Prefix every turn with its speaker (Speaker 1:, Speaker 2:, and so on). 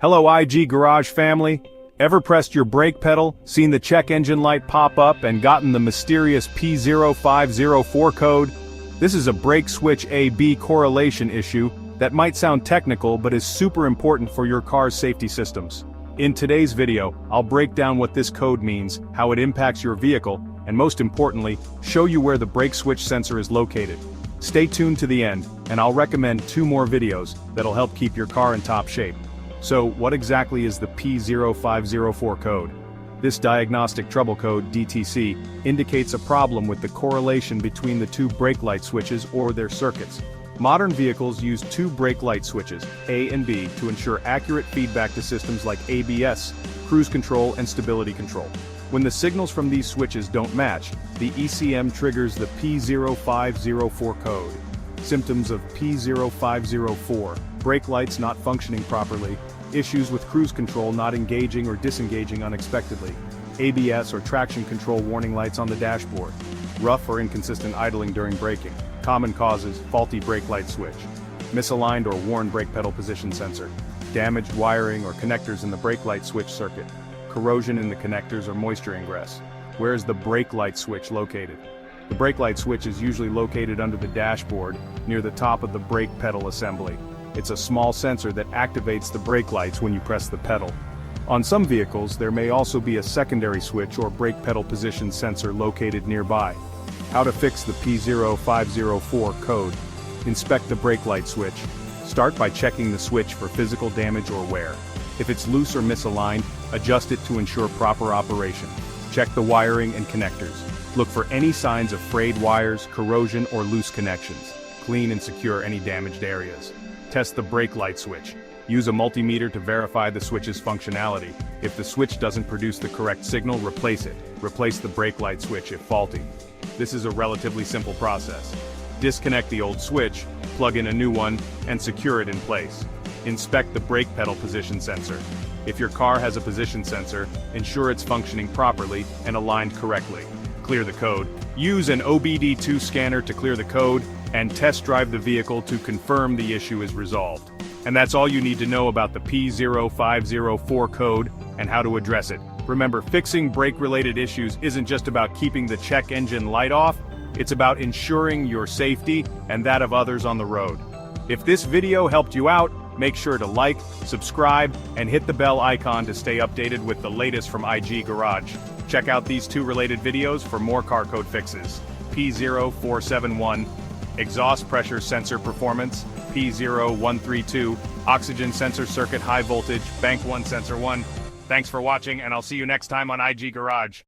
Speaker 1: Hello IG Garage family. Ever pressed your brake pedal, seen the check engine light pop up and gotten the mysterious P0504 code? This is a brake switch A-B correlation issue that might sound technical but is super important for your car's safety systems. In today's video, I'll break down what this code means, how it impacts your vehicle, and most importantly, show you where the brake switch sensor is located. Stay tuned to the end, and I'll recommend 2 more videos that'll help keep your car in top shape. So, what exactly is the P0504 code? This diagnostic trouble code, DTC, indicates a problem with the correlation between the 2 brake light switches or their circuits. Modern vehicles use 2 brake light switches, A and B, to ensure accurate feedback to systems like ABS, cruise control and stability control. When the signals from these switches don't match, the ECM triggers the P0504 code. Symptoms of P0504: brake lights not functioning properly, issues with cruise control not engaging or disengaging unexpectedly, ABS or traction control warning lights on the dashboard, rough or inconsistent idling during braking. Common causes: faulty brake light switch, misaligned or worn brake pedal position sensor, damaged wiring or connectors in the brake light switch circuit, corrosion in the connectors or moisture ingress. Where is the brake light switch located? The brake light switch is usually located under the dashboard, near the top of the brake pedal assembly. It's a small sensor that activates the brake lights when you press the pedal. On some vehicles, there may also be a secondary switch or brake pedal position sensor located nearby. How to fix the P0504 code? Inspect the brake light switch. Start by checking the switch for physical damage or wear. If it's loose or misaligned, adjust it to ensure proper operation. Check the wiring and connectors. Look for any signs of frayed wires, corrosion, or loose connections. Clean and secure any damaged areas. Test the brake light switch. Use a multimeter to verify the switch's functionality. If the switch doesn't produce the correct signal, replace it. Replace the brake light switch if faulty. This is a relatively simple process. Disconnect the old switch, plug in a new one, and secure it in place. Inspect the brake pedal position sensor. If your car has a position sensor, ensure it's functioning properly and aligned correctly. Clear the code. Use an OBD-II scanner to clear the code, and test drive the vehicle to confirm the issue is resolved. And that's all you need to know about the P0504 code and how to address it. Remember, fixing brake-related issues isn't just about keeping the check engine light off, it's about ensuring your safety and that of others on the road. If this video helped you out, make sure to like, subscribe, and hit the bell icon to stay updated with the latest from IG Garage. Check out these 2 related videos for more car code fixes. P0471, exhaust pressure sensor performance, P0132, oxygen sensor circuit high voltage, bank 1 sensor 1. Thanks for watching, and I'll see you next time on IG Garage.